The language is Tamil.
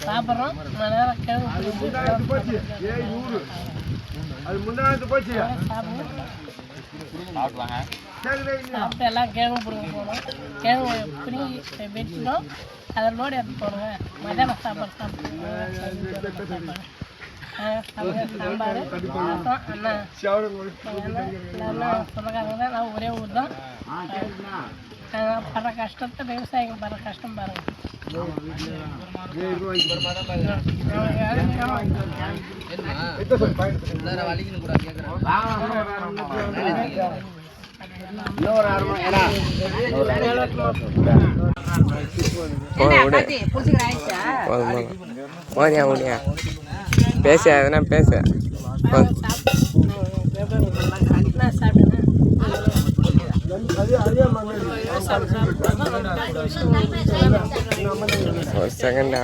சாப்பிட்றோம் நேரம் கிழங்கு சாப்பிட்டு எல்லாம் கிழங்கு பிடிங்க போகணும். கிழங்கு பிடிங்கி வெட்டினோம், அதை லோடு எடுத்து போடுங்க. மத்தியானம் சாப்பாடு சாப்பிடுங்க. சாம்பார் அண்ணா சொந்தக்காரங்க தான். நான் ஒரே ஊர் தான். படுற கஷ்டத்தை விவசாயிகள் படுற கஷ்டம் பாருங்க. பேச எதுனா பேச செகண்ட்